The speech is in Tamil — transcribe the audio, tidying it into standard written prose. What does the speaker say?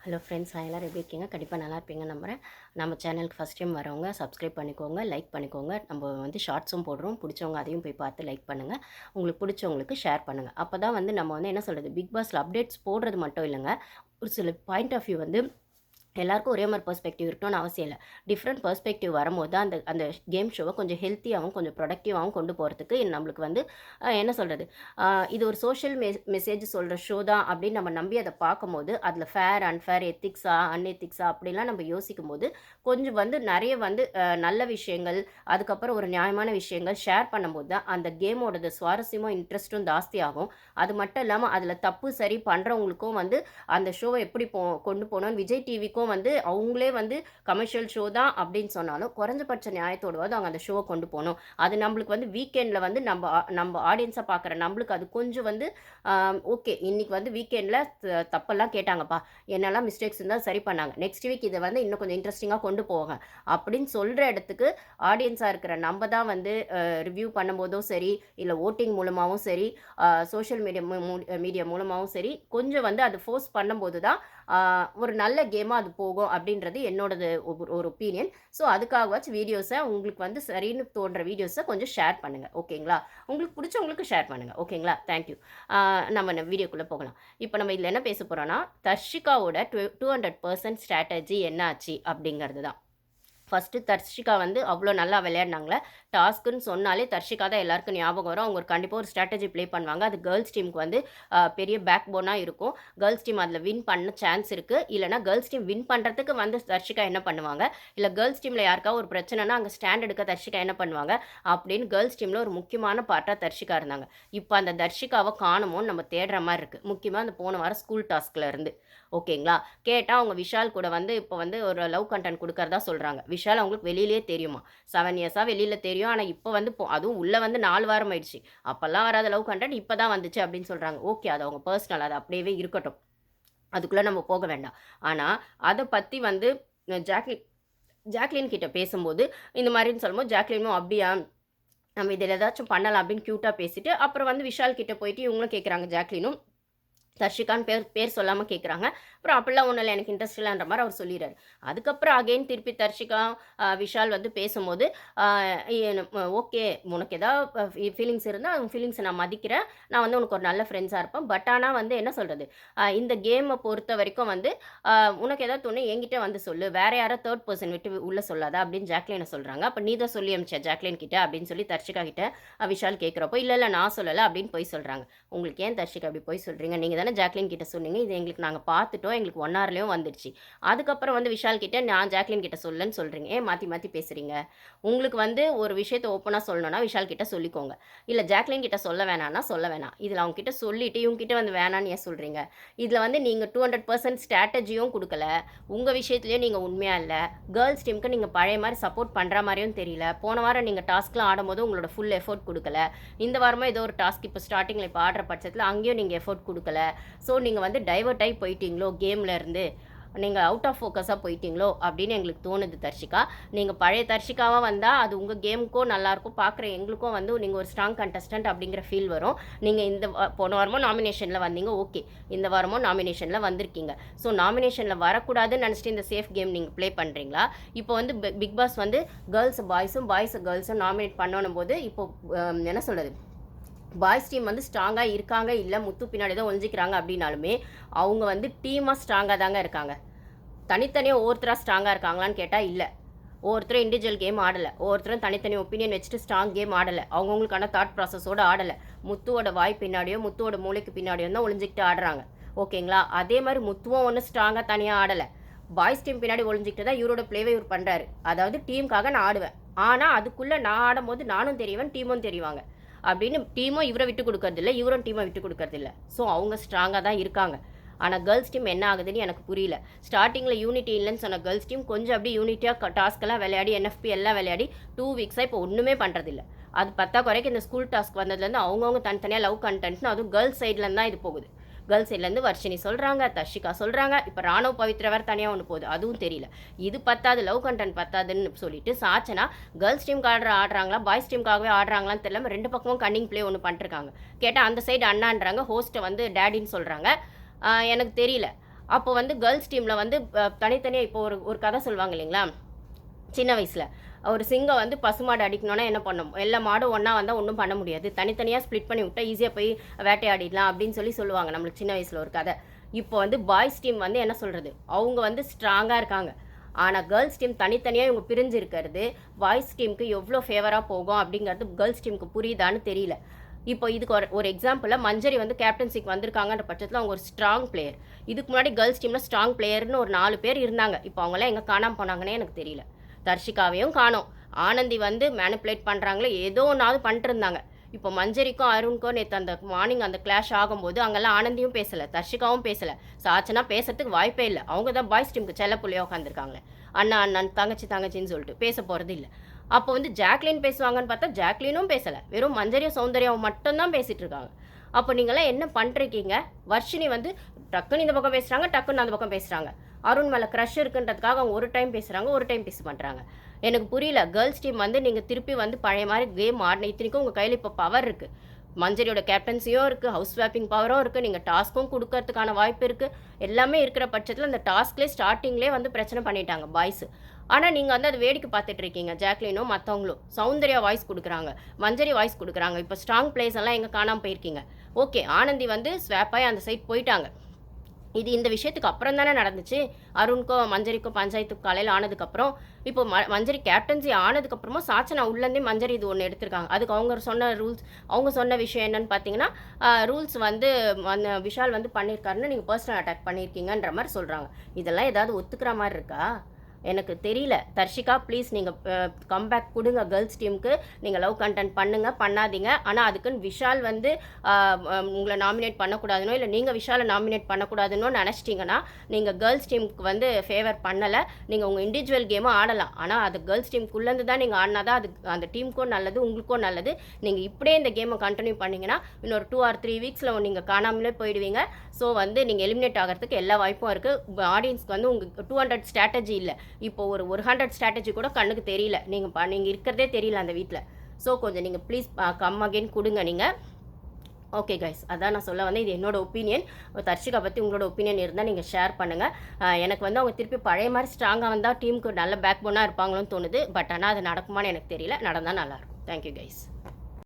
ஹலோ ஃப்ரெண்ட்ஸ், எல்லோரும் எப்படி இருக்கீங்க? கண்டிப்பாக நல்லா இருப்பீங்க நம்புகிறேன். நம்ம சேனலுக்கு ஃபஸ்ட் டைம் வரவங்க சப்ஸ்கிரைப் பண்ணிக்கோங்க, லைக் பண்ணிக்கோங்க. நம்ம வந்து ஷார்ட்ஸும் போடுறோம். பிடிச்சவங்க அதையும் போய் பார்த்து லைக் பண்ணுங்கள். உங்களுக்கு பிடிச்சவங்களுக்கு ஷேர் பண்ணுங்கள். அப்போ தான் வந்து நம்ம வந்து என்ன சொல்கிறது, பிக் பாஸில் அப்டேட்ஸ் போடுறது மட்டும் இல்லைங்க, ஒரு சில பாயிண்ட் ஆஃப் வியூ வந்து எல்லாருக்கும் ஒரே மாதிரி பெர்ஸ்பெக்டிவ் இருக்கணும்னு அவசியம் இல்லை. டிஃப்ரெண்ட் பெர்ஸ்பெக்டிவ் வரும்போது தான் அந்த அந்த கேம் ஷோவை கொஞ்சம் ஹெல்த்தியாகவும் கொஞ்சம் ப்ரொடக்டிவாகவும் கொண்டு போகிறதுக்கு நம்மளுக்கு வந்து என்ன சொல்கிறது, இது ஒரு சோஷியல் மெசேஜ் சொல்கிற ஷோ தான் அப்படின்னு நம்ம நம்பி அதை பார்க்கும்போது அதில் ஃபேர் அன்ஃபேர் எத்திக்ஸா அன்எத்திக்ஸா அப்படிலாம் நம்ம யோசிக்கும் போது கொஞ்சம் வந்து நிறைய வந்து நல்ல விஷயங்கள், அதுக்கப்புறம் ஒரு நியாயமான விஷயங்கள் ஷேர் பண்ணும்போது தான் அந்த கேமோடது சுவாரஸ்யமும் இன்ட்ரெஸ்ட்டும் ஜாஸ்தியாகும். அது மட்டும் இல்லாமல் அதில் தப்பு சரி பண்ணுறவங்களுக்கும் வந்து அந்த ஷோவை எப்படி கொண்டு போகணும்னு விஜய் டிவிக்கும் வந்து அவங்களே வந்து கமர்ஷியல் ஷோ தான் அப்படின்னு சொன்னாலும் குறைஞ்சபட்ச நியாயத்தோடவாது அவங்க அந்த ஷோவை கொண்டு போகணும். அது நம்மளுக்கு வந்து வீக்கெண்டில் வந்து நம்ம ஆடியன்ஸாக பார்க்குற நம்மளுக்கு அது கொஞ்சம் வந்து ஓகே, இன்னைக்கு வந்து வீக்கெண்டில் தப்பெல்லாம் கேட்டாங்கப்பா, என்னெல்லாம் மிஸ்டேக்ஸ் இருந்தால் சரி பண்ணாங்க, நெக்ஸ்ட் வீக் இதை வந்து இன்னும் கொஞ்சம் இன்ட்ரெஸ்டிங்காக கொண்டு போவாங்க அப்படின்னு சொல்கிற இடத்துக்கு ஆடியன்ஸாக இருக்கிற நம்ம தான் வந்து ரிவ்யூ பண்ணும்போதும் சரி, இல்லை ஓட்டிங் மூலமாகவும் சரி, சோஷியல் மீடியா மூலமாகவும் சரி, கொஞ்சம் வந்து அது ஃபோர்ஸ் பண்ணும்போது தான் ஒரு நல்ல கேமாக அது போகும் அப்படின்றது என்னோடது ஒரு ஒப்பீனியன். ஸோ அதுக்காகவாச்சும் வீடியோஸை உங்களுக்கு வந்து சரின்னு தோன்ற வீடியோஸை கொஞ்சம் ஷேர் பண்ணுங்கள், ஓகேங்களா? உங்களுக்கு பிடிச்சவங்களுக்கு ஷேர் பண்ணுங்கள், ஓகேங்களா? தேங்க்யூ. நம்ம வீடியோக்குள்ளே போகலாம். இப்போ நம்ம இதில் என்ன பேச போகிறோன்னா, தர்ஷிகாவோட 200% ஸ்ட்ராட்டஜி என்ன ஆச்சு அப்படிங்கிறது தான். ஃபஸ்ட்டு தர்ஷிகா வந்து அவ்வளோ நல்லா விளையாடினாங்களே. டாஸ்க்குன்னு சொன்னாலே தர்ஷிகா தான் எல்லாருக்கும் ஞாபகம் வரும். அவங்க கண்டிப்பாக ஒரு ஸ்ட்ராட்டஜி ப்ளே பண்ணுவாங்க. அது கேர்ள்ஸ் டீமுக்கு வந்து பெரிய பேக் போனாக இருக்கும். கேர்ள்ஸ் டீம் அதில் வின் பண்ண சான்ஸ் இருக்குது. இல்லைனா கேர்ள்ஸ் டீம் வின் பண்ணுறதுக்கு வந்து தர்ஷிகா என்ன பண்ணுவாங்க, இல்லை கேர்ள்ஸ் டீமில் யாருக்காவது ஒரு பிரச்சனைனா அங்கே ஸ்டாண்ட் எடுக்க தர்ஷிகா என்ன பண்ணுவாங்க அப்படின்னு கேர்ள்ஸ் டீமில் ஒரு முக்கியமான பார்ட்டாக தர்ஷிகா இருந்தாங்க. இப்போ அந்த தர்ஷிகாவை காணுமோன்னு நம்ம தேடுற மாதிரி இருக்குது. முக்கியமாக அந்த போன வாரம் ஸ்கூல் டாஸ்கில் இருந்து, ஓகேங்களா? கேட்டால் அவங்க விஷால் கூட வந்து இப்போ வந்து ஒரு லவ் கண்டென்ட் கொடுக்கறதா சொல்கிறாங்க. விஷால் அவங்களுக்கு வெளியிலே தெரியுமா, 7 இயர்ஸாக வெளியில் தெரியும். ஆனால் இப்போ வந்து அதுவும் உள்ளே வந்து 4 வாரம் ஆயிடுச்சு. அப்போல்லாம் வராத லவ் கண்டென்ட் இப்போ தான் வந்துச்சு அப்படின்னு சொல்கிறாங்க. ஓகே, அது அவங்க பர்சனல், அது அப்படியே இருக்கட்டும், அதுக்குள்ளே நம்ம போக வேண்டாம். ஆனால் அதை பற்றி வந்து ஜாக்லின் கிட்ட பேசும்போது இந்த மாதிரின்னு சொல்லும்போது ஜாக்லினும் அப்படியா, நம்ம இதில் ஏதாச்சும் பண்ணலாம் அப்படின்னு க்யூட்டாக பேசிட்டு அப்புறம் வந்து விஷால் கிட்ட போயிட்டு இவங்களும் கேட்குறாங்க, ஜாக்லினும் தர்ஷிகான்னு பேர் சொல்லாமல் கேட்குறாங்க. அப்புறம் அப்படிலாம் ஒன்றும் இல்லை, எனக்கு இன்ட்ரெஸ்ட் இல்லைன்ற மாதிரி அவர் சொல்லிடுறாரு. அதுக்கப்புறம் அகெயின் திருப்பி தர்ஷிகா விஷால் வந்து பேசும்போது ஓகே, உனக்கு ஏதாவது ஃபீலிங்ஸ் இருந்தால் உன் ஃபீலிங்ஸை நான் மதிக்கிறேன், நான் வந்து உனக்கு ஒரு நல்ல ஃப்ரெண்ட்ஸாக இருப்பேன். பட் ஆனால் வந்து என்ன சொல்கிறது, இந்த கேமை பொறுத்த வரைக்கும் வந்து உனக்கு ஏதாவது தோணு என்கிட்ட வந்து சொல்லு, வேறு யாரோ தேர்ட் பர்சன் விட்டு உள்ளே சொல்லாதா அப்படின்னு ஜாக்லினை சொல்கிறாங்க. அப்போ நீ தான் சொல்லி அமிச்ச ஜாக்லின் கிட்ட அப்படின்னு சொல்லி தர்ஷிகா கிட்ட விஷால் கேட்குறப்போ இல்லை நான் சொல்லலை அப்படின்னு போய் சொல்கிறாங்க. உங்களுக்கு ஏன் தர்ஷிகா அப்படி போய் சொல்கிறீங்க, நீங்கள் தானே ஜாக்லின் கிட்ட சொன்னீங்க, இது எங்களுக்கு நாங்கள் பார்த்துட்டோம், எங்களுக்கு 1 ஹவர்லேயும் வந்துடுச்சு. அதுக்கப்புறம் வந்து விஷால் கிட்ட நான் ஜாக்லின் கிட்ட சொல்லன்னு சொல்கிறீங்க, ஏன் மாற்றி மாற்றி பேசுகிறீங்க? உங்களுக்கு வந்து ஒரு விஷயத்தை ஓப்பனாக சொல்லணும்னா விஷால் கிட்ட சொல்லிக்கோங்க, இல்லை ஜாக்லின் கிட்ட சொல்ல வேணாம்னா சொல்ல வேணாம். இதில் அவங்க கிட்ட சொல்லிவிட்டு இவங்க கிட்ட வந்து வேணான்னு ஏன் சொல்கிறீங்க? இதில் வந்து நீங்கள் 200% ஸ்ட்ராட்டஜியும் கொடுக்கல, உங்கள் விஷயத்துலேயும் நீங்கள் உண்மையாக இல்லை, கேர்ள்ஸ் டீமுக்கு நீங்கள் பழைய மாதிரி சப்போர்ட் பண்ணுற மாதிரியும் தெரியல. போன வாரம் நீங்கள் டாஸ்க்லாம் ஆடும்போது உங்களோட ஃபுல் எஃபோர்ட் கொடுக்கல. இந்த வாரமாக ஏதோ ஒரு டாஸ்க் இப்போ ஸ்டார்டிங்கில் இப்போ ஆடுற பட்சத்தில் அங்கேயும் நீங்கள் எஃபோர்ட் கொடுக்கல. ஸோ நீங்கள் வந்து டைவர்ட் ஆகி போயிட்டீங்களோ, கேமில் இருந்து நீங்கள் அவுட் ஆஃப் ஃபோக்கஸாக போயிட்டீங்களோ அப்படின்னு எங்களுக்கு தோணுது தர்ஷிகா. நீங்கள் பழைய தர்ஷிகாவாக வந்தால் அது உங்கள் கேமுக்கும் நல்லாயிருக்கும், பார்க்குற எங்களுக்கும் வந்து நீங்கள் ஒரு ஸ்ட்ராங் கண்டஸ்டன்ட் அப்படிங்கிற ஃபீல் வரும். நீங்கள் இந்த போன வாரமும் நாமினேஷனில் வந்தீங்க, ஓகே, இந்த வாரமும் நாமினேஷனில் வந்திருக்கீங்க. ஸோ நாமினேஷனில் வரக்கூடாதுன்னு நினச்சிட்டு இந்த சேஃப் கேம் நீங்கள் ப்ளே பண்ணுறீங்களா? இப்போ வந்து பிக் பாஸ் வந்து கேர்ள்ஸ் பாய்ஸும் கேர்ள்ஸும் நாமினேட் பண்ணணும் போது இப்போது என்ன சொல்கிறது, பாய்ஸ் டீம் வந்து ஸ்ட்ராங்காக இருக்காங்க, இல்லை முத்து பின்னாடி தான் ஒழிஞ்சிக்கிறாங்க அப்படின்னாலுமே அவங்க வந்து டீமாக ஸ்ட்ராங்காக தாங்க இருக்காங்க. தனித்தனியாக ஒவ்வொருத்தராக ஸ்ட்ராங்காக இருக்காங்களான்னு கேட்டால் இல்லை. ஒவ்வொருத்தரும் இண்டிவிஜுவல் கேம் ஆடலை, ஒவ்வொருத்தரும் தனித்தனி ஒப்பீனியன் வச்சுட்டு ஸ்ட்ராங் கேம் ஆடலை, அவங்கவுங்களுக்கான தாட் ப்ராசஸோடு ஆடலை. முத்துவோட வாய் பின்னாடியோ முத்துவோட மூளைக்கு பின்னாடியோ தான் ஒழிஞ்சிக்கிட்டு ஆடுறாங்க, ஓகேங்களா? அதே மாதிரி முத்துவும் ஒன்று ஸ்ட்ராங்காக தனியாக ஆடலை, பாய்ஸ் டீம் பின்னாடி ஒழிஞ்சிக்கிட்டு தான் இவரோட பிளேவை இவர் பண்ணுறாரு. அதாவது டீமுக்காக நான் ஆடுவேன், ஆனால் அதுக்குள்ளே நான் ஆடும்போது நானும் தெரியவேன், டீமும் தெரிவாங்க அப்படின்னு டீமும் இவரை விட்டு கொடுக்கறதில்ல, இவரும் டீமை விட்டு கொடுக்கறதில்ல. ஸோ அவங்க ஸ்ட்ராங்காக தான் இருக்காங்க. ஆனால் கேர்ள்ஸ் டீம் என்ன ஆகுதுன்னு எனக்கு புரியல. ஸ்டார்டிங்கில் யூனிட்டி இல்லைன்னு சொன்ன கேர்ள்ஸ் டீம் கொஞ்சம் அப்படியே யூனிட்டியாக டாஸ்க்கெல்லாம் விளையாடி NFP எல்லாம் விளையாடி 2 வீக்ஸாக இப்போ ஒன்றுமே பண்ணுறதில்ல. அது பத்தா குறைக்கு இந்த ஸ்கூல் டாஸ்க் வந்ததுலேருந்து அவங்கவுங்க தனித்தனியாக லவ் கண்டென்ட்னு அதுவும் கேர்ள்ஸ் சைட்லேருந்து தான் இது போகுது. கேர்ள்ஸ் சைட்லேருந்து வர்ஷினி சொல்கிறாங்க, தர்ஷிகா சொல்கிறாங்க, இப்போ ராணுவ பவித்ரா வேறு தனியாக ஒன்று போகுது, அதுவும் தெரியல. இது பத்தாது, லவ் கண்டென்ட் பத்தாதுன்னு சொல்லிட்டு சாச்சனா கேர்ள்ஸ் டீமுக்கு ஆடுறாங்களா பாய்ஸ் டீமுக்காகவே ஆடுறாங்களான்னு தெரியல, 2 பக்கமும் கன்னிங் ப்ளே ஒன்று பண்ணிருக்காங்க. கேட்டால் அந்த சைடு அண்ணான்றாங்க, ஹோஸ்ட்டை வந்து டேடின்னு சொல்கிறாங்க. எனக்கு தெரியல. அப்போ வந்து கேர்ள்ஸ் டீமில் வந்து தனித்தனியாக இப்போ ஒரு கதை சொல்லுவாங்க இல்லைங்களா, சின்ன வயசில் ஒரு சிங்கம் வந்து பசுமாடு அடிக்கணும்னா என்ன பண்ணும், எல்லா மாடும் ஒன்றா வந்தால் ஒன்றும் பண்ண முடியாது, தனித்தனியாக ஸ்ப்ளிட் பண்ணி விட்டால் ஈஸியாக போய் வேட்டையாடிடலாம் அப்படின்னு சொல்லுவாங்க நம்மளுக்கு சின்ன வயசில் ஒரு கதை. இப்போ வந்து பாய்ஸ் டீம் வந்து என்ன சொல்கிறது, அவங்க வந்து ஸ்ட்ராங்காக இருக்காங்க. ஆனால் கேர்ள்ஸ் டீம் தனித்தனியாக இவங்க பிரிஞ்சு இருக்கிறது பாய்ஸ் டீமுக்கு எவ்வளோ ஃபேவராக போகும் அப்படிங்கிறது கேர்ள்ஸ் டீமுக்கு புரியுதான்னு தெரியல. இப்போ இதுக்கு ஒரு எக்ஸாம்பிளில் மஞ்சரி வந்து கேப்டன்சிக்கு வந்திருக்காங்கன்ற பட்சத்தில் அவங்க ஒரு ஸ்ட்ராங் பிளேயர். இதுக்கு முன்னாடி கேர்ள்ஸ் டீமில் ஸ்ட்ராங் பிளேயர்னு ஒரு 4 பேர் இருந்தாங்க. இப்போ அவங்களாம் எங்கே காணாமல் போனாங்கன்னே எனக்கு தெரியல. தர்ஷிகாவையும் காணோம். ஆனந்தி வந்து மேனிப்புலேட் பண்ணுறாங்களே ஏதோ ஒன்றாவது பண்ணிட்டு இருந்தாங்க. இப்போ மஞ்சரிக்கும் அருணுக்கும் நேற்று அந்த மார்னிங் அந்த கிளாஷ் ஆகும்போது அங்கெல்லாம் ஆனந்தியும் பேசலை, தர்ஷிகாவும் பேசலை, சாச்சனா பேசுறதுக்கு வாய்ப்பே இல்லை. அவங்க தான் பாய்ஸ் டீமுக்கு செல்ல புள்ளையாக உட்காந்துருக்காங்களே, அண்ணா அண்ணன் தங்கச்சின்னு சொல்லிட்டு பேச போகிறது இல்லை. அப்போ வந்து ஜாக்லின் பேசுவாங்கன்னு பார்த்தா ஜாக்லினும் பேசலை, வெறும் மஞ்சரியும் சௌந்தர்யாவும் மட்டும்தான் பேசிகிட்டு இருக்காங்க. அப்போ நீங்களாம் என்ன பண்ணிருக்கீங்க? வர்ஷினி வந்து டக்குன்னு இந்த பக்கம் பேசுகிறாங்க, டக்குன்னு அந்த பக்கம் பேசுகிறாங்க. அருண் மேலே க்ரஷ் இருக்குன்றதுக்காக அவங்க ஒரு டைம் பேசுகிறாங்க, ஒரு டைம் பேச பண்ணுறாங்க. எனக்கு புரியல. கேர்ள்ஸ் டீம் வந்து நீங்கள் திருப்பி வந்து பழைய மாதிரி கேம் ஆடின, இத்தனைக்கும் உங்கள் கையில் இப்போ பவர் இருக்குது. மஞ்சரியோட கேப்டன்சியும் இருக்குது, ஹவுஸ் ஸ்வாப்பிங் பவரும் இருக்குது, நீங்கள் டாஸ்க்கும் கொடுக்கறதுக்கான வாய்ப்பு இருக்குது. எல்லாமே இருக்கிற பட்சத்தில் அந்த டாஸ்க்லேயே ஸ்டார்டிங்லேயே வந்து பிரச்சனை பண்ணிட்டாங்க பாய்ஸு. ஆனால் நீங்கள் வந்து அதை வேடிக்கை பார்த்துட்டு இருக்கீங்க. ஜாக்லினும் மற்றவங்களும் சௌந்தர்யா வாய்ஸ் கொடுக்குறாங்க, மஞ்சரி வாய்ஸ் கொடுக்குறாங்க. இப்போ ஸ்ட்ராங் பிளேஸ் எல்லாம் எங்கே காணாமல் போயிருக்கீங்க? ஓகே, ஆனந்தி வந்து ஸ்வாப்பாகி அந்த சைட் போயிட்டாங்க. இது இந்த விஷயத்துக்கு அப்புறம் தானே நடந்துச்சு. அருணுக்கும் மஞ்சரிக்கும் பஞ்சாயத்துக்கு காலையில் ஆனதுக்கப்புறம் இப்போ மஞ்சரி கேப்டன்சி ஆனதுக்கப்புறமா சாச்சனா உள்ளேருந்தே மஞ்சரி இது ஒன்று எடுத்திருக்காங்க. அதுக்கு அவங்க சொன்ன ரூல்ஸ், அவங்க சொன்ன விஷயம் என்னன்னு பார்த்தீங்கன்னா, ரூல்ஸ் வந்து விஷால் வந்து பண்ணியிருக்காருன்னு நீங்கள் பர்சனல் அட்டாக் பண்ணியிருக்கீங்கன்ற மாதிரி சொல்கிறாங்க. இதெல்லாம் ஏதாவது ஒத்துக்கிற மாதிரி இருக்கா? எனக்கு தெரியல. தர்ஷிகா ப்ளீஸ் நீங்கள் கம்பேக் கொடுங்க கேர்ள்ஸ் டீமுக்கு. நீங்கள் லவ் கண்டென்ட் பண்ணாதீங்க. ஆனால் அதுக்குன்னு விஷால் வந்து உங்களை நாமினேட் பண்ணக்கூடாதுனோ இல்லை நீங்கள் விஷாலை நாமினேட் பண்ணக்கூடாதுன்னு நினச்சிட்டிங்கன்னா நீங்கள் கேர்ள்ஸ் டீமுக்கு வந்து ஃபேவர் பண்ணலை. நீங்கள் உங்கள் இண்டிவிஜுவல் கேமும் ஆடலாம். ஆனால் அது கேர்ள்ஸ் டீமுக்குள்ளேருந்து தான் நீங்கள் ஆடினா தான் அது அந்த டீமுக்கும் நல்லது, உங்களுக்கும் நல்லது. நீங்கள் இப்படியே இந்த கேமை கண்டினியூ பண்ணிங்கன்னா இன்னொரு 2 or 3 வீக்ஸில் நீங்கள் காணாமலே போயிடுவீங்க. ஸோ வந்து நீங்கள் எலிமினேட் ஆகிறதுக்கு எல்லா வாய்ப்பும் இருக்குது. ஆடியன்ஸ்க்கு வந்து உங்களுக்கு 200 ஸ்ட்ராட்டஜி இல்லை, இப்போ ஒரு 100 ஸ்ட்ராட்டஜி கூட கண்ணுக்கு தெரியல. நீங்கள் இருக்கிறதே தெரியல அந்த வீட்டில். ஸோ கொஞ்சம் நீங்கள் ப்ளீஸ் கம் அகெயின் கொடுங்க நீங்கள். ஓகே கைஸ், அதான் நான் சொல்ல வந்தேன். இது என்னோட ஒப்பீனியன். தர்ஷிகா பற்றி உங்களோட ஒப்பீனியன் இருந்தால் நீங்கள் ஷேர் பண்ணுங்கள். எனக்கு வந்து அவங்க திருப்பி பழைய மாதிரி ஸ்ட்ராங்காக வந்தால் டீமுக்கு நல்ல பேக் போனாக இருப்பாங்களோன்னு தோணுது. பட் ஆனால் அது நடக்குமான்னு எனக்கு தெரியல. நடந்தால் நல்லாயிருக்கும். Thank you guys.